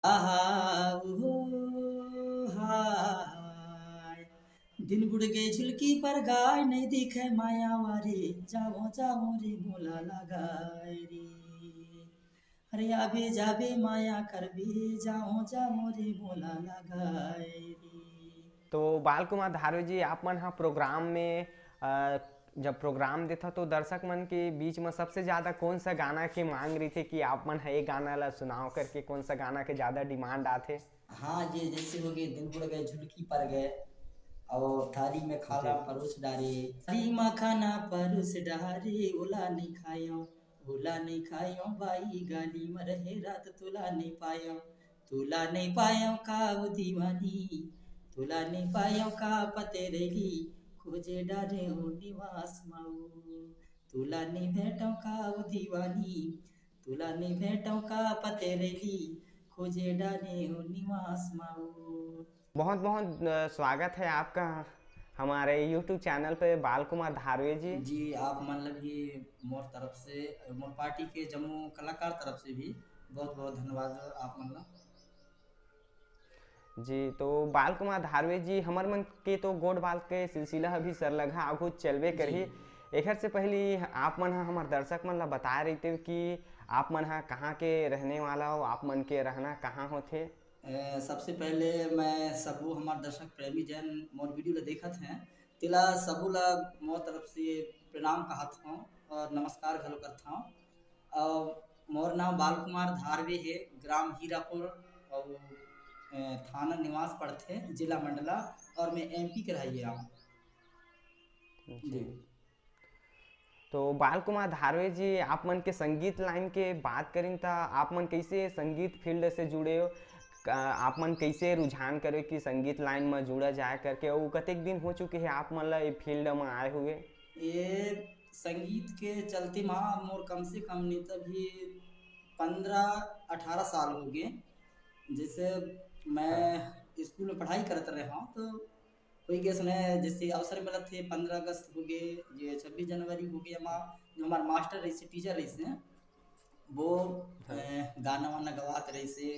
आहा ओहो हाय दिन बुड़ गए झुलकी पर गाय नहीं दिखे माया वारे जाओ जाओ रे मोला लगाए रे अरे आबे जाबे माया करबे जाओ जाओ रे मोला लगाए रे। तो बाल कुमार धारू जी आप मन हा प्रोग्राम में जब प्रोग्राम देथा तो दर्शक मन के बीच में सबसे ज़्यादा कौन सा गाना के मांग रही थे कि आप मन हा ये गाना ला सुनाओ करके कौन सा गाना के ज़्यादा डिमांड आथे। हाँ ये जैसे हो गए दिन बुड़ गए झुलकी पर गए और थाली में खाना जी। परोस डारे थाली में खाना परोस डारे ओला नहीं खायो ओला नहीं खायो बाई गाली में रहे रात तुला नहीं पायो तुला नहीं पायो का वो दीवानी तुला नहीं पायो का पते रेली खोजे डारे हो निवास माऊ तुला नहीं भेटो का वो दीवानी तुला नहीं भेटो का पते रेली खोजे डारे हो निवास माऊ। बहुत बहुत स्वागत है आपका हमारे यूट्यूब चैनल पे बाल कुमार धारवे जी। जी आप मतलब ये मोर तरफ से मोर पार्टी के जम्मू कलाकार तरफ से भी बहुत बहुत धन्यवाद आप मतलब। जी तो बाल कुमार धारवे जी हमर मन के तो गोड बाल के सिलसिला अभी सरलगा आघू चलबे जी करही। एखर से पहले आप मन हा हमार दर्शक मन ला बताए रहिते कि आप मन हा कहाँ के रहने वाला हो, आप मन के रहना कहाँ होथे। सबसे पहले मैं सबू हमार दर्शक प्रेमी जैन मोर वीडियो ला देखत हैं तिला सबू ला मोर तरफ से प्रणाम कहत हूँ और नमस्कार घलो करत हूँ। और मोर नाम बाल कुमार धारवे है ग्राम हीरापुर और थाना निवास पड़थे जिला मंडला और मैं एमपी के रहिए हूँ। जी। जी तो बाल कुमार धारवे जी आप मन के संगीत लाइन के बात करें तो आप मन कैसे संगीत फील्ड से जुड़े हो, आप मन कैसे रुझान करे कि संगीत लाइन में जुड़ा जाए करके और कतेक दिन हो चुके हैं आप मन ला ये फील्ड में आए हुए। ये संगीत के चलते माँ मोर कम से कम नहीं तभी 15-18 साल हो गए। जैसे हाँ। मैं स्कूल में पढ़ाई करते रहे हूँ तो कोई के समय जैसे अवसर मिला थे 15 अगस्त हो गए ये 26 जनवरी हो गया माँ जो हमारे मास्टर रही से टीचर रही से वो हाँ। गाना वाना गवात रही से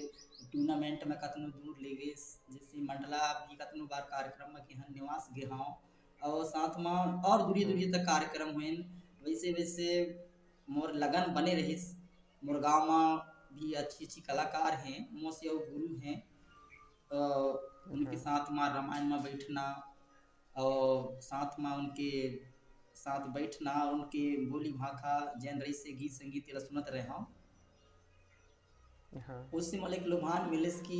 टूर्नामेंट में कतनो दूर ले गए जैसे मंडला भी कतनो बार कार्यक्रम में कि निवास गे हाँ और साथ में और दूरी दूरी तक कार्यक्रम हुए वैसे वैसे मोर लगन बने रही मोर गाँव में भी अच्छी अच्छी कलाकार हैं मोसे और गुरु हैं। उनके हाँ। साथ में रामायण में बैठना और साथ में उनके साथ बैठना उनके बोली भाखा जैन रही से गीत संगीत ये सुनत रहे हम हाँ। उससे मोले एक लुभान मिलिस कि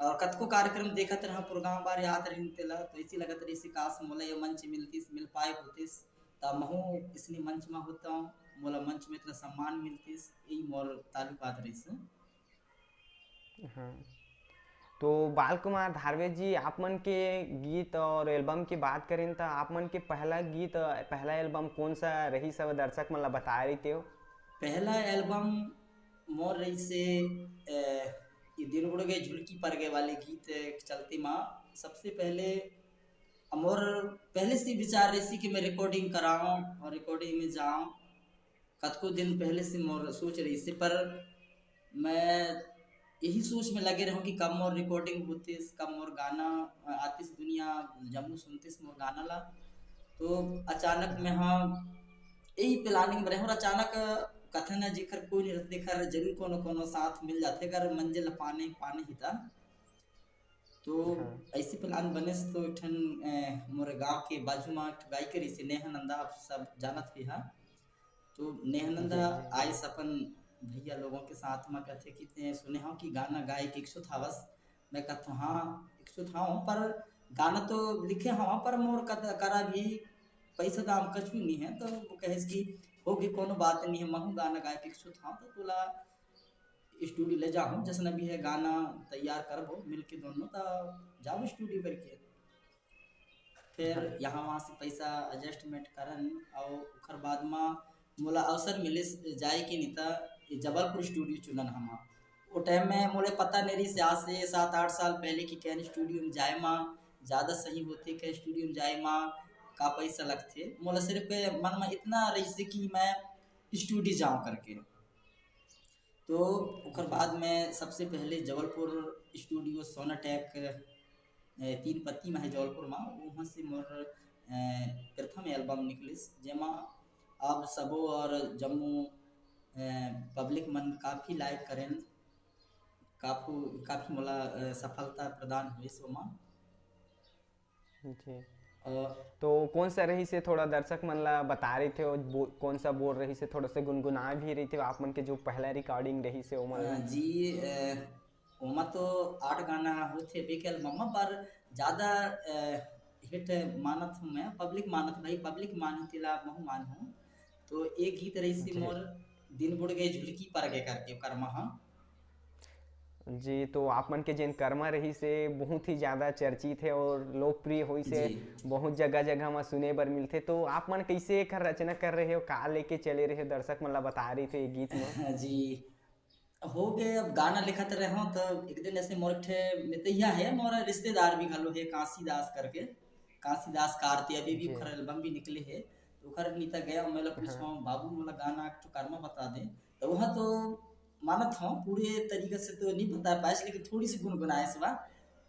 कतको कार्यक्रम देखत रहा प्रोग्राम बार याद रही तेला तो इसी लगत रही काश मोला ये मंच मिलतिस मिल पाए होतिस ता महू इसने मंच में होता हूँ मोला मंच में इतना सम्मान मिलतिस यही मोर ताल्लुकात रही से। हाँ। तो बाल कुमार धारवे जी आप मन के गीत और एल्बम की बात करें तो आप मन के पहला गीत पहला एल्बम कौन सा रही सब दर्शक मन ला बता रही थे हो। पहला एल्बम मोर रही से ये दिन उड़ गए झुलकी पर गए वाले गीत चलते माँ सबसे पहले मोर पहले से विचार रही कि मैं रिकॉर्डिंग कराऊं और रिकॉर्डिंग में जाऊं कतको दिन पहले से मोर सोच रही से पर मैं यही सोच में लगे रहूं कि कब मोर रिकॉर्डिंग होतीस कब मोर गाना आतिस दुनिया जम्मू सुनतीस मोर गाना ला तो अचानक में हाँ यही प्लानिंग में रहे और अचानक कथन है जेकर कोई नहीं रहते कर जरूर कोनो कोनो साथ मिल जाते कर मंजिल पाने पाने ही था तो हाँ। ऐसे प्लान बने से तो ठन मोरे गांव के बाजू में गाय के से नेहानंदा आप सब जानत भी हाँ तो नेहानंदा जी जी। आए अपन भैया लोगों के साथ में कहते कि ते सुने हो कि गाना गाए के इच्छुक था बस मैं कहता हाँ इच्छुक था पर गाना तो लिखे हाँ पर मोर करा भी पैसा दाम कछु नहीं है तो वो कहे कि होगी कोनो बात नहीं है महू गाना गाए के इच्छुक था तो तुला स्टूडियो ले जाऊँ जैसे भी है गाना तैयार करबो मिल के दोनों तो जाओ स्टूडियो करके हाँ। फिर यहाँ वहाँ से पैसा एडजस्टमेंट करन और उखर बाद में मोला अवसर मिले जाए कि नहीं था जबलपुर स्टूडियो चुनन हम वो टाइम में मोले पता नहीं रही से आज से 7-8 साल पहले कि कैन स्टूडियो में जाए माँ ज़्यादा सही होते क्या स्टूडियो में जाए माँ का पैसा लगते मोला सिर्फ मन में इतना रही से कि मैं स्टूडियो जाऊँ करके तो ओकर बाद में सबसे पहले जबलपुर स्टूडियो सोनाटेक 3 पत्ती में है जबलपुर में, वहाँ से मोर प्रथम एल्बम निकलिस, जेमा अब सबो और जम्मू पब्लिक मन काफ़ी लाइक करें, काफ़ी मोला सफलता प्रदान हुई सोमा। जी। और तो कौन सा रही से थोड़ा दर्शक मन ला बता रहे थे, और कौन सा बोल रही से थोड़ा से गुनगुना भी रही थे आप मन के जो पहला रिकॉर्डिंग रही से ओमन ला? जी ओमा तो 8 गाना होथे बेके एल्बम में, पर ज़्यादा हिट मानत हूँ मैं, पब्लिक मानत भाई, पब्लिक मानत ला महू मान हूँ। तो एक गीत रही सी जी। मोर दिन बुड़ गए झुलकी पर गे करके कर्मा हाँ। जी, तो आप मन के जिन कर्मा रही से बहुत ही ज़्यादा चर्चित है और लोकप्रिय होई से जी बहुत जगह जगह में सुने बर मिलते। तो आप मन कैसे एकर रचना कर रहे हो, का लेके चले रहे हो, दर्शक मन ला बता रहे थे ये गीत में? जी हो गए। अब गाना लिखत रहे हो तो एक दिन ऐसे मोर ठे मितैया है, मोरा रिश्तेदार भी घलो है काशी दास करके, काशी दास कारती, अभी भी जी। ओखर एल्बम भी निकले है। तो ओखर नीता गया मैं हाँ। पूछो बाबू मोला गाना एक ठो कर्मा बता दे। तो वहाँ तो मानत हूँ पूरे तरीके से तो नहीं बता पाए, लेकिन थोड़ी सी गुनगुनाए सिवा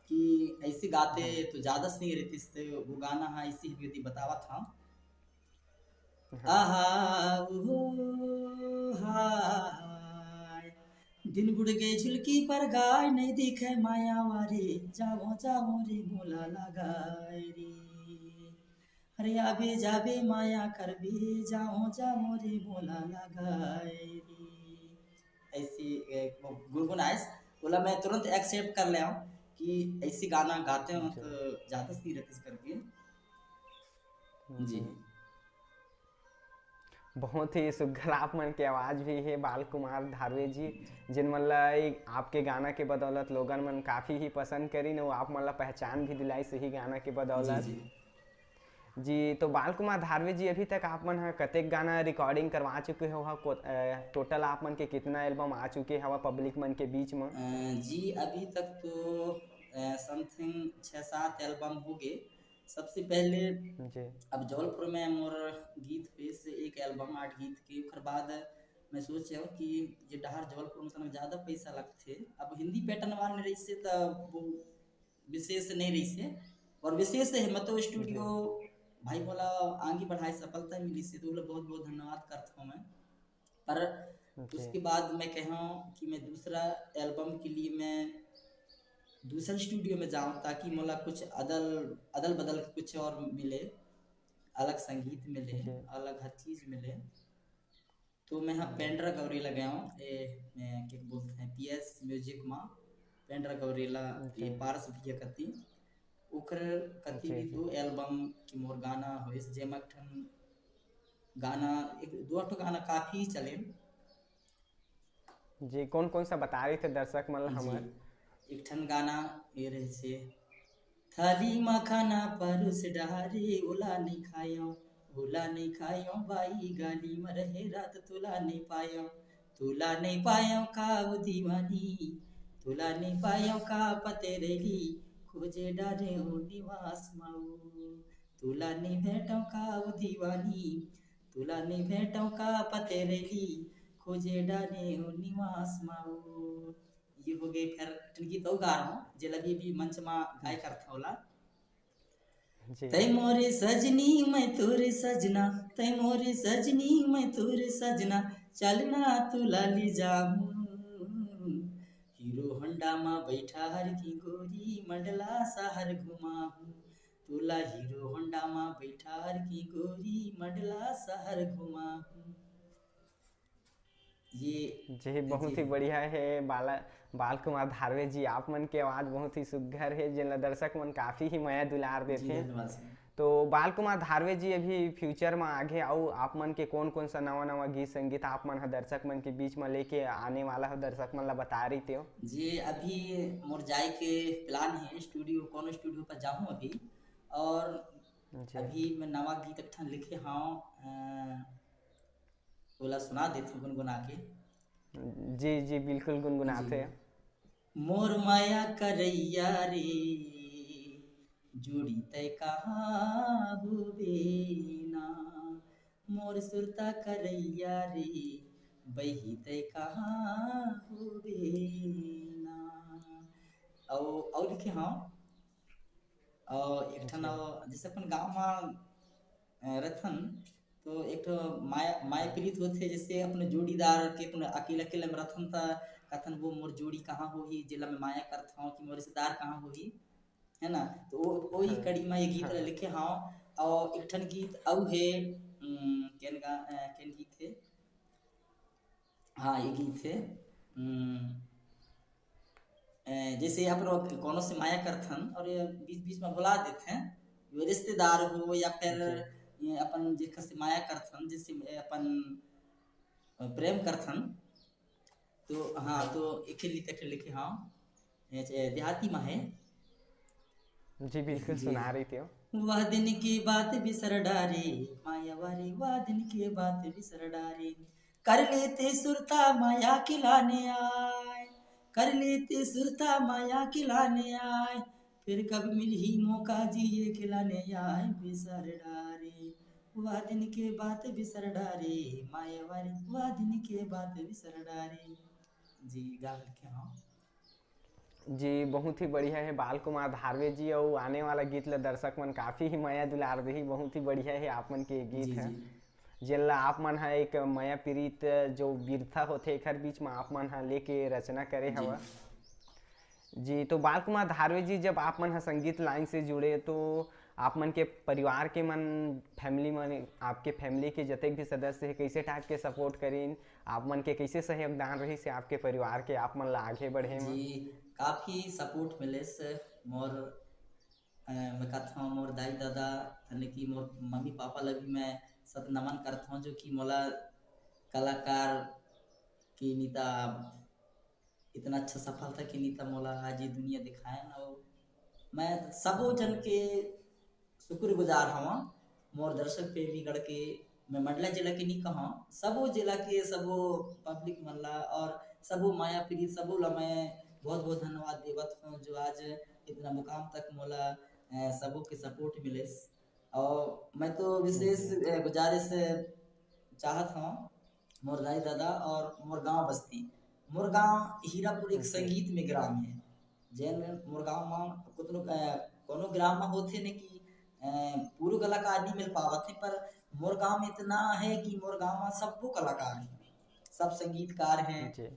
कि ऐसे गाते हाँ। तो ज़्यादा सही रहती, तो वो गाना हाँ ऐसे ही यदि बतावा था। हाँ। आहा ऊ हाय, दिन बुड़ गए झुलकी पर गाय, नहीं दिखे माया वारे, जावो जावो रे मोला लगाए रे, अरे आबे जाबे माया करबे, जाओ जाओ रे मोला लगाए रे। ऐसी गुनगुनाइश बोला, मैं तुरंत एक्सेप्ट कर ले कि ऐसी गाना गाते हो जी। तो ज़्यादा सही रहती करके। जी जी। बहुत ही सुघर आप मन के आवाज़ भी है बाल कुमार धारवे जी, जिन मन ला एक आपके गाना के बदौलत लोगन मन काफ़ी ही पसंद करी न, आप मन ला पहचान भी दिलाई सही गाना के जी बदौलत। जी जी, तो बाल कुमार धारवे जी, अभी तक आप मन ह कतेक गाना रिकॉर्डिंग करवा चुके हो, टोटल आप मन के कितना एल्बम आ चुके हवा पब्लिक मन के बीच में? जी अभी तक तो समथिंग 6-7 एल्बम हो गए। सबसे पहले जी। अब जबलपुर में मोर गीत पे से एक एल्बम 8 गीत के, ओकर बाद मैं सोचे हो कि ये डहार जबलपुर में तनक ज़्यादा पैसा लगते, अब हिंदी पैटर्न वाले रही से तो वो विशेष नहीं रही से, और विशेष है मतलब जी। स्टूडियो भाई बोला आगे बढ़ाए सफलता मिली से, तो बोला बहुत बहुत धन्यवाद करता हूँ मैं। पर जी। उसके बाद मैं कहा कि मैं दूसरा एल्बम के लिए मैं दूसरा स्टूडियो में जाऊं, ताकि मोला कुछ अदल अदल बदल के कुछ और मिले, अलग संगीत मिले, जी। अलग हर चीज़ मिले। तो मैं यहाँ पेंड्रा गौरीला गया हूँ, क्या बोलते हैं पीएस म्यूजिक में, पेंड्रा गौरीला ये जी। पारस भैया कती, ओकर कती जी। भी जी। 2 एल्बम की मोर गाना होइस, जेमा एक ठन गाना एक 2 ठो गाना काफ़ी चले। जी, कौन कौन सा बता रहे थे दर्शक मन ला जी हमर? एक ठन गाना ये रहे से, थाली में खाना परोस डारे, ओला नहीं खायो, ओला नहीं खायो बाई, गाली में रहे रात तुला नहीं पायो, तुला नहीं पायो का वो दीवानी, तुला नहीं पायो का पते रेली, खोजे डारे हो निवास माऊ, तुला नहीं भेटो का वो दीवानी, तुला नहीं भेटो का पते रेली, खोजे डारे हो निवास माऊ। ये हो गई। फिर इनकी तो गा रहा हूँ जेला भी मंच में गाय करता होला। जी। तै मोरे सजनी मैं तोरे सजना, तै मोरे सजनी मैं तोरे सजना, चलना तुला ले जाऊं, हीरो होंडा में बैठा हर की गोरी, मंडला शहर घुमाऊं, तुला हीरो होंडा में बैठा हर की गोरी, मंडला शहर घुमाऊं। ये जी, जी बहुत ही बढ़िया है बाल कुमार धारवे जी, आप मन के आवाज़ बहुत ही सुघर है, जिन ला दर्शक मन काफ़ी ही माया दुलार जी देथे। धन्यवाद सर। तो बाल कुमार धारवे जी, अभी फ्यूचर में आगे आओ आप मन के कौन कौन सा नवा नवा गीत संगीत आप मन ह दर्शक मन के बीच में लेके आने वाला हो, दर्शक मन ला बता रही थे हो? जी अभी मोर जाए के प्लान है स्टूडियो, कौन स्टूडियो पर जाऊँ अभी। और जी। अभी मैं नवा गीत एक ठन लिखे हाँ, बोला सुना देती हूँ गुनगुना के। जी। जी, बिल्कुल जी गुनगुनाते हैं। मोर माया करैया रे, जोड़ी तय कहाँ हुए ना, मोर सुरता करैया रे, बही तय कहाँ होबे ना। और लिखे हाँ। एक ठन जी जैसे अपन गाँव में रथन, तो एक ठो माया माया प्रीत होथे, जैसे अपने जोड़ीदार के अपने अकेले अकेले में रथन था, कथन वो मोर जोड़ी कहाँ होही, जेला मैं माया करत हूँ कि मोर रिश्तेदार कहाँ होही, है ना। तो वही हाँ कड़ी में ये गीत हाँ लिखे हाँ। और एक ठन गीत औ है, केन गीत है, हाँ ये गीत है, जैसे अपन कोनो से माया करथन और ये बीच बीच में बुला देते हैं, वो रिश्तेदार हो या फिर जी ये अपन जेकर से माया करथन, जिससे अपन प्रेम करथन। तो हाँ, हाँ तो एक लिखे लिखे हाँ, ये देहाती में है। जी बिल्कुल जी, सुना रही थी वो। वह दिन की बात बिसर डारे, माया वारी वह दिन की बात बिसर डारे, कर लेते सुरता माया खिलाने आए, कर लेते सुरता माया खिलाने आए, फिर कब मिल ही मौका जिए खिलाने आए, बिसर डारे वह दिन के बात बिसर डारे, माया वारी वह दिन के बात बिसर डारे। जी गा के हाँ। जी बहुत ही बढ़िया है बाल कुमार धारवे जी, और आने वाला गीत ला दर्शक मन काफ़ी ही माया दुलार दही, बहुत ही बढ़िया है आप मन के जी गीत है। जी जेला आप मन हा एक माया पीड़ित जो वीरता होथे एकर बीच में आप मन हा लेके रचना करे जी हवा। जी तो बाल कुमार धारवे जी, जब आप मन हा संगीत लाइन से जुड़े तो आप मन के परिवार के मन, फैमिली मन, आपके फैमिली के जतक भी सदस्य है कैसे टाइप के सपोर्ट करीन, आप मन के कैसे सहयोगदान रही से आपके परिवार के आप मन ला आगे बढ़े जी, में। काफ़ी सपोर्ट मिले से मोर, मैं कहता हूँ मोर दाई दादा, यानी कि मोर मम्मी पापा ला भी मैं सत नमन करता हूँ, जो कि मोला कलाकार की नीता इतना अच्छा सफलता की नीता मोला आज ये दुनिया दिखाए ना। और मैं सबो जन के शुक्रगुजार हवा, मोर दर्शक पे भी गढ़ के, मैं मंडला जिला के नहीं कहा, सबो जिला के सबो पब्लिक मन ला और सबो माया प्रीत सबो ला मैं बहुत बहुत धन्यवाद देवत हूँ, जो आज इतना मुकाम तक मोला सबो के सपोर्ट मिले। और मैं तो विशेष जी गुजारिश चाहत हूँ, मोर दाई दादा और मोर गांव बस्ती, मोर गांव हीरापुर एक जी संगीत में ग्राम है, जैन मोर गांव में कोनो ग्राम में होते ने कि पूरे कलाकार नहीं मिल पावत है, पर मोर गांव में इतना है कि मोर गांव में सबको कलाकार हैं, सब संगीतकार हैं। जी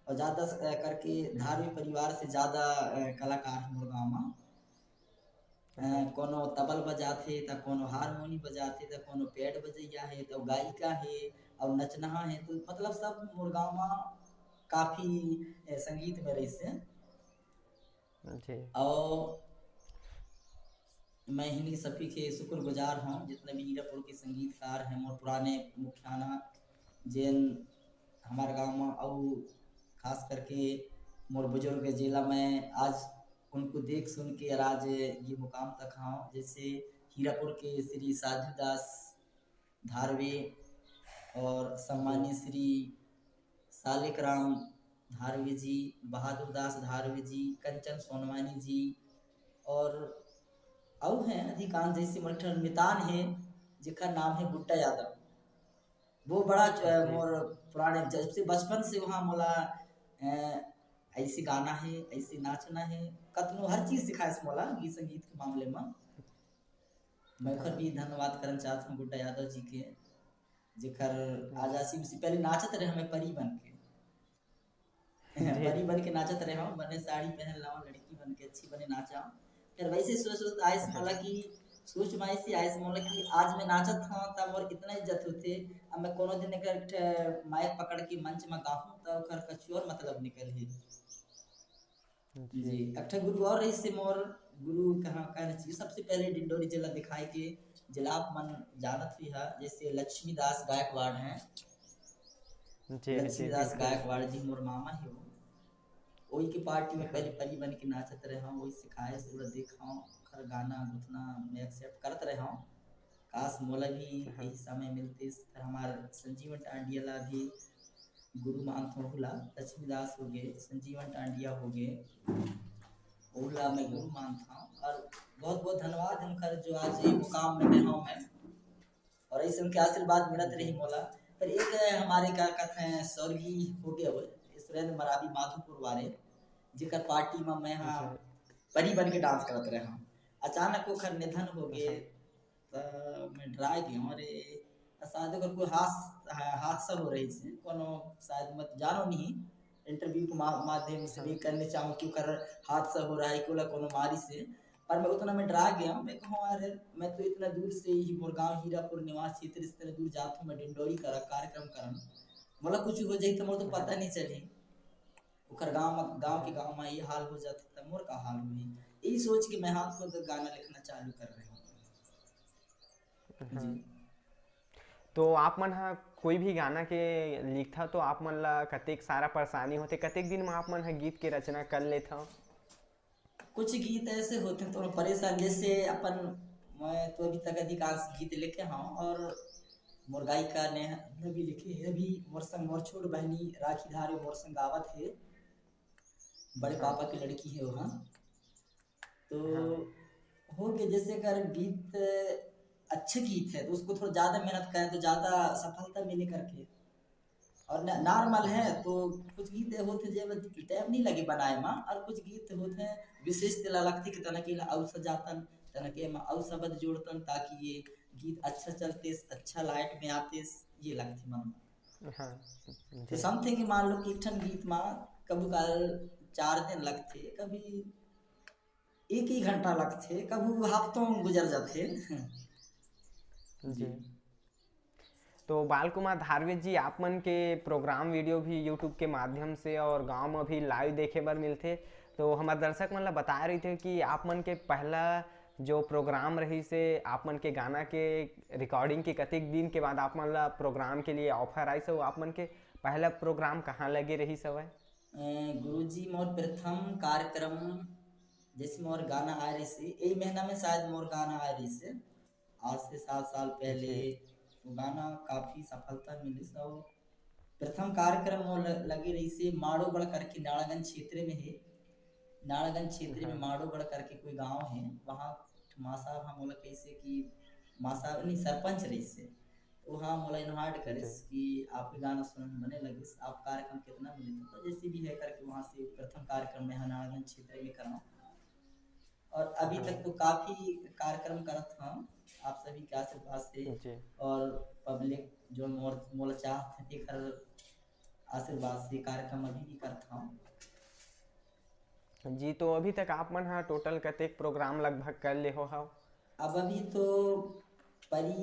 और ज़्यादा करके धारवी परिवार से ज़्यादा कलाकार हैं मोर गांव में। हाँ कोनो तबल बजाथे त कोनो हारमोनी बजाथे त कोनो पैड बजैया है तो गायिका है और नचनहा है, तो मतलब सब मोर गांव में काफ़ी संगीत में रही से। जी और मैं हिंदी सभी के शुक्रगुजार हूँ, जितने भी हीरापुर के संगीतकार हैं मोर पुराने मुखियाना, जैन हमारे गांव में, और खास करके मोर बुजुर्ग जिला में आज उनको देख सुन के आज ये मुकाम तक हाँ, जैसे हीरापुर के श्री साधु दास धारवे और जी सम्मानीय श्री सालिक राम धारवे जी, बहादुर दास धारवे जी, कंचन सोनवानी जी, और हैं अधिकांश, जैसे मल्ठन मितान है जिसका नाम है गुट्टा यादव, वो बड़ा जी मोर पुराने जब से बचपन से वहाँ मोला ऐसे गाना है, ऐसे नाचना है, कतनो हर चीज़ सिखाए से मोला गीत संगीत के मामले में। मैं ओकर हाँ भी धन्यवाद करना चाहता हूँ गुड्डा यादव जी के, जेकर जी आजासी से पहले नाचत रहे हमें परी बन के जी परी बन के नाचत रहे हम, बने साड़ी पहन लाओ, लड़की बन के अच्छी बने नाचा। फिर वैसे सोच सोच आए से हाँ मोला कि सोच में ऐसी आए से मोला कि आज मैं नाचत हूँ तब मोर इतना इज्जत होते, अब मैं कोनो दिन एक माइक पकड़ के मंच में गाहूँ तो ओकर कछु और मतलब निकल ही। जी जी, एक गुरु और रही से मोर, गुरु कहाँ कहना चाहिए, सबसे पहले डिंडोरी जिला दिखाई के जिला आप मन जानत भी है, जैसे लक्ष्मीदास गायकवाड़ हैं, जी जी लक्ष्मीदास बिल्कुल गायकवाड़ जी मोर मामा है वो, वही के पार्टी में हाँ पहले परी बन के नाचत रहे हूँ, वही सिखाए से पूरा देखा हूँ, खर गाना गुथना मैं एक्सेप्ट करत रहे हूँ। काश मोला भी हाँ यही समय मिलते, फिर हमार संजीवन टांडिया ला भी गुरु मानत हूँ, हुला लक्ष्मीदास हो गए, संजीवन टांडिया हो गए, ओला मैं जी गुरु मानता हूँ। और बहुत बहुत धन्यवाद हम कर जो आज ये मुकाम में मैं हूँ मैं, और ऐसे उनके आशीर्वाद मिलत जी रही मोला। पर एक हमारे क्या कहते हैं स्वर्गीय हो गया वो सुरेंद्र मरावी माधोपुर वाले जेकर पार्टी में मैं हाँ अच्छा। परी बन के डांस करत रहे हाँ अचानक ओकर निधन हो गए। अच्छा। मैं डरा गया अरे शायद ओकर कोई हादसा हो रही से कोनो शायद मत जानो नहीं इंटरव्यू के माध्यम से भी हाँ। करने चाहूँ कि ओकर हादसा हो रहा है कोला कोनो मारी से पर मैं उतना मैं डरा गया हूँ मैं कहूँ अरे मैं तो इतना दूर से ही मोर गाँव हीरापुर निवास क्षेत्र से इतना दूर जाता हूँ मैं डिंडोरी करा कार्यक्रम करन मतलब कुछ हो जाए तो मोर तो पता नहीं चली ओकर गाँव के गाँव में ये हाल हो जाता तब मोर का हाल हुई यही सोच के मैं हाथ को गाना लिखना चालू कर रहे हूँ जी। हाँ। तो आप मन हा कोई भी गाना के लिखता तो आप मन ला कतेक सारा परेशानी होते कतेक दिन में आप मन हा गीत के रचना कर लेता। कुछ गीत ऐसे होते हैं थोड़ा परेशान जैसे अपन मैं तो अभी तक अधिकांश गीत लिखे हाँ और मोर गायिका ने भी लिखे है अभी मोर संग मोर छोट बहनी राखी धारे मोर संग गावत है बड़े हाँ। पापा की लड़की है वहाँ तो हाँ। हो गया जैसे अगर गीत अच्छे गीत है तो उसको थोड़ा ज़्यादा मेहनत करें तो ज़्यादा सफलता मिले करके और नॉर्मल है तो कुछ गीत होते जो टाइम नहीं लगे बनाए में और कुछ गीत होते हैं विशेष तिला लगती कि तना के औ सजातन तना के में औ शब्द जोड़तन ताकि ये गीत अच्छा चलते अच्छा लाइट में आते ये लगती मन में हाँ। तो जी। समथिंग मान लो कि एक ठन गीत में कभी काल 4 दिन लगते कभी एक ही घंटा लगते कभी हफ्तों गुजर जाते जी। जी। तो बाल कुमार धारवे जी आप मन के प्रोग्राम वीडियो भी यूट्यूब के माध्यम से और गांव में भी लाइव देखे बर मिलते तो हमारे दर्शक मन ला बता रही थे कि आप मन के पहला जो प्रोग्राम रही से आप मन के गाना के रिकॉर्डिंग के कतेक दिन के बाद आप मन ला प्रोग्राम के लिए ऑफर आई सो आप मन के पहला प्रोग्राम कहाँ लगे रही सवय। गुरुजी मोर प्रथम कार्यक्रम जैसे मोर गाना आ रही से यही महीना में शायद मोर गाना आ रही से आज से 7 साल पहले जी। तो गाना काफी सफलता मिली सब प्रथम कार्यक्रम मोर लगी रही से माड़ोगढ़ करके नाड़ागंज क्षेत्र में है नाड़ागंज क्षेत्र में हाँ। माड़ोगढ़ करके कोई गांव है वहाँ माँ साहब हम बोला कैसे कि माँ साहब नहीं सरपंच रही से तो हाँ मोला इन्वाइट करे जी। कि आपके गाना सुनने बने लगे आप कार्यक्रम कितना मिले तो जैसे भी है करके वहाँ से प्रथम कार्यक्रम में नाड़ागंज क्षेत्र में करा और अभी हाँ। तक तो काफी कार्यक्रम करत था आप सभी के आशीर्वाद से जी। और पब्लिक जो मोला चाहत है कर आशीर्वाद से कार्यक्रम अभी भी करता हूँ जी। तो अभी तक आप मन हा टोटल कतेक प्रोग्राम लगभग कर ले हो हाव। अब अभी तो परी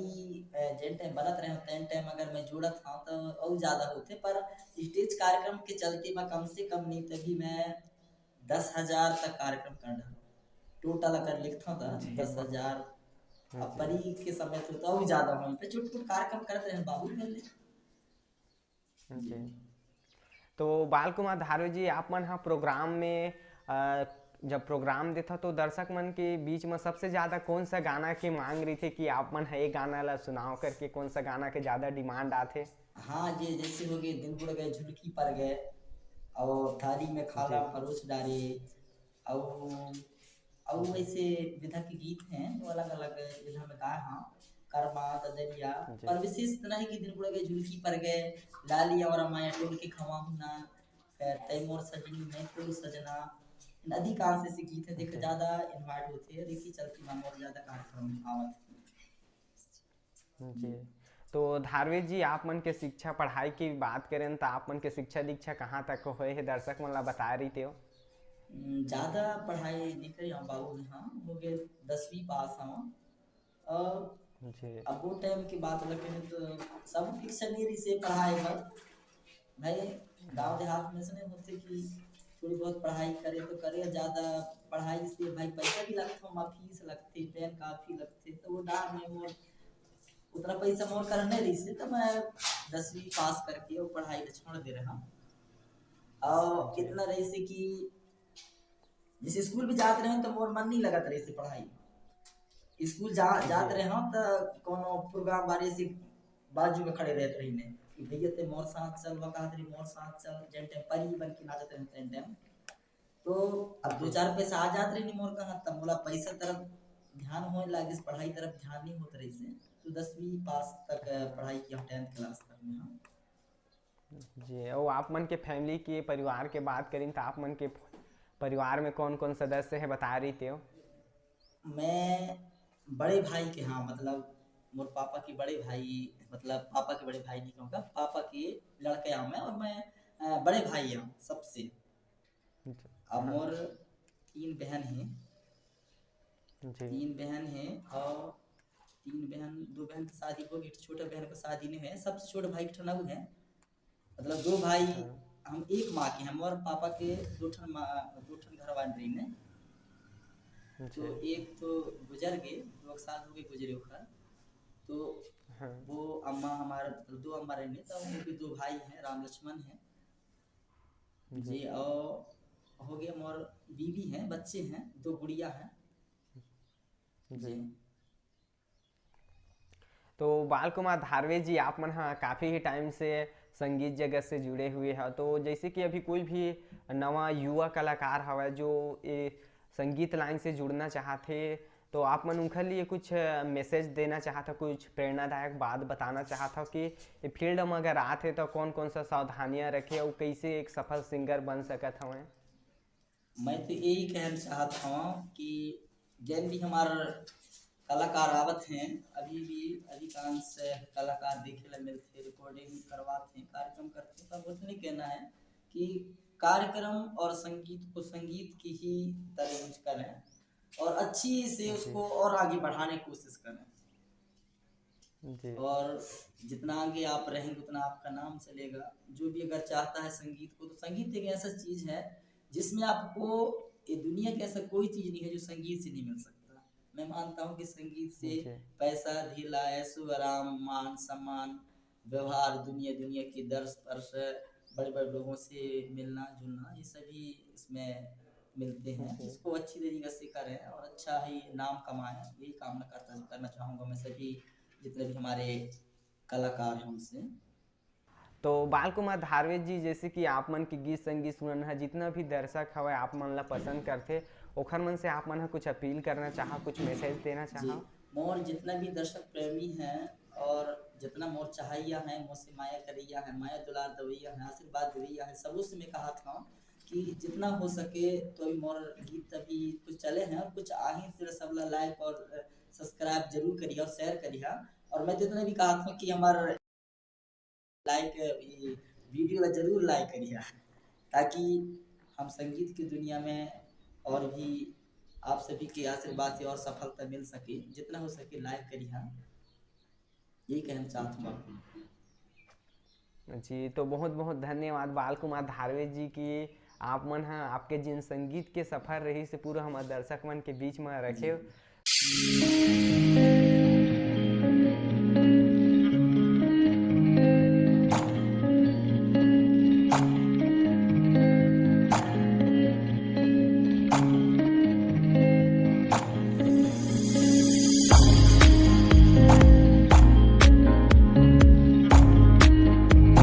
जेन टाइम बनत रहे तेन टाइम अगर मैं जुड़त हाँ तो और ज्यादा होते पर स्टेज कार्यक्रम के चलते मैं कम से कम नहीं तभी मैं 10,000 तक कार्यक्रम कर डाला टोटल अगर लिखता था जी। 10,000 अब जी। परी के समय तो और ज्यादा हो पे छोट छोट कार्यक्रम करते रहे बाबू पहले जी। जी। तो बाल कुमार धारवे जी आप मन हा प्रोग्राम में जब प्रोग्राम देता तो दर्शक मन के बीच में सबसे ज़्यादा कौन सा गाना की मांग रही थी कि आप मन है गाना ला सुनाओ करके कौन सा गाना के ज़्यादा डिमांड आते। हाँ ये जैसे हो गए दिन बुड़ गए झुलकी पर गए और थाली में खाना जी। परोस डाले और वैसे विधा के गीत हैं जो अलग अलग विधा में गाए हाँ कर्मा ददरिया जी। पर विशेष तरह के दिन बुड़ गए झुलकी पर गए लाली और माया टोल के खवा हुना तैमूर सजनी मैं तो सजना इन अधिकांश ऐसे गीत है देखे जी। ज्यादा इन्वाइट होते हैं देखी चलती मामोर ज्यादा कार्यक्रम आवत जी। तो धारवे जी आप मन के शिक्षा पढ़ाई की बात करें तो आप मन के शिक्षा दीक्षा कहाँ तक होए है दर्शक मन ला बता रही थे। ज्यादा पढ़ाई नहीं करी हम बाबू हाँ हो गए 10वीं पास हम और जी। अब वो टाइम की बात लगे तो सब फिक्शन ही रही से पढ़ाई पर भाई गांव देहात में से नहीं होते कि थोड़ी बहुत पढ़ाई करे तो करे ज़्यादा पढ़ाई से भाई पैसा भी लगता वहाँ फीस लगती पेन काफ़ी लगते तो वो डाल में वो उतना पैसा मोर करने रही से तो मैं 10वीं पास करके वो पढ़ाई छोड़ दे रहा और जी। इतना रही से कि जैसे स्कूल भी जाते रहे तो मोर मन नहीं लगत रही से पढ़ाई स्कूल जाते रहे हम तो कोनो प्रोग्राम बारे से बाजू में खड़े रहते रही ने कि भैया ते मोर साथ चल वकात रही मोर साथ चल जेन टाइम परी बन के नाचते रहे तेन टाइम तो अब 2-4 पैसा आ जाते रही मोर का तब बोला पैसा तरफ ध्यान होने लागे इस पढ़ाई तरफ ध्यान नहीं होत रही से, तो 10वीं पास तक पढ़ाई किया 10th क्लास तक में हम। जी, और आप मन के फैमिली के परिवार के बात करें तो आप मन के परिवार में कौन कौन सदस्य है बता रही थे हो? मैं बड़े भाई के, हाँ मतलब मोर पापा के बड़े भाई, मतलब पापा के बड़े भाई नहीं कहूँगा, पापा के लड़के हम मैं, और मैं बड़े भाई हूँ सबसे। अब हाँ मोर 3 बहन हैं, जी 3 बहन हैं, और 3 बहन, 2 बहन की शादी हो गई, छोटे बहन का शादी नहीं है, सबसे छोटे भाई के ठनाऊ है, मतलब 2 भाई। हाँ हम एक माँ के, हम और पापा के 2 ठन घर वान रही ने। तो जी एक तो गुजर गए, 2 साल हो गए गुजरे ओखर, तो हाँ वो अम्मा हमारे, मतलब 2 अम्मा रहने, तो वो भी 2 भाई हैं, राम लक्ष्मण हैं जी जी। और हो गए मोर बीवी हैं, बच्चे हैं, 2 गुड़िया हैं जी। जी। तो बाल कुमार धारवे जी आप मन हाँ काफ़ी ही टाइम से संगीत जगत से जुड़े हुए हैं, तो जैसे कि अभी कोई भी नवा युवा कलाकार हवा जो ये संगीत लाइन से जुड़ना चाहते, तो आप मन उनके लिए कुछ मैसेज देना चाहता, कुछ प्रेरणादायक बात बताना चाहता कि ये फील्ड में अगर आते तो कौन कौन सा सावधानियां रखे और कैसे एक सफल सिंगर बन सकत हवें? मैं तो यही कहना चाहता हूँ कि जैन भी हमार कलाकार आवत हैं, अभी भी अधिकांश कलाकार देखे ला मिलते, रिकॉर्डिंग करवाते हैं, कार्यक्रम करते हैं, तब उतने कहना है कि कार्यक्रम और संगीत को संगीत की ही तरह यूज करें, और अच्छी से जी उसको और आगे बढ़ाने की कोशिश करें, जी और जितना आगे आप रहेंगे उतना आपका नाम चलेगा। जो भी अगर चाहता है संगीत को, तो संगीत एक ऐसा चीज है जिसमें आपको, ये दुनिया की ऐसा कोई चीज नहीं है जो संगीत से नहीं मिल सकता। मैं मानता हूँ कि संगीत से जी पैसा, धीला, ऐशो आराम, मान सम्मान, व्यवहार, दुनिया दुनिया के दर्श स्पर्श, बड़े बड़े लोगों से मिलना जुलना, ये सभी इसमें मिलते हैं। जी। इसको अच्छी तरीके से करें और अच्छा ही नाम कमाएं, यही कामना करना चाहूँगा मैं सभी जितने भी हमारे कलाकार हैं उनसे। तो बाल कुमार धारवे जी जैसे कि आप मन के गीत संगीत सुनन है, जितना भी दर्शक हवे आप मन ला पसंद करते, ओखर मन से आप मन ह कुछ अपील करना चाहा, कुछ मैसेज देना जी, चाहा? मोर जितना भी दर्शक प्रेमी हैं, और जितना मोर चाहैया हैं, मोसे माया करैया हैं, माया दुलार दवैया हैं, आशीर्वाद देवैया हैं, सबों से मैं कहा था कि जितना हो सके तो अभी मोर गीत अभी कुछ चले हैं, और कुछ आही फिर सब ला लाइक और सब्सक्राइब जरूर करिए और शेयर करिए। और मैं जितना भी कहा था कि हमार लाइक, ये वीडियो ला जरूर लाइक करिए, ताकि हम संगीत की दुनिया में और भी आप सभी के आशीर्वाद से और सफलता मिल सके। जितना हो सके लाइक करिए, यही कहना चाहता हूँ आपको। जी, तो बहुत बहुत धन्यवाद बाल कुमार धारवे जी की आप मन ह आपके जिन संगीत के सफर रही से पूरा हमारे दर्शक मन के बीच में जी रखे।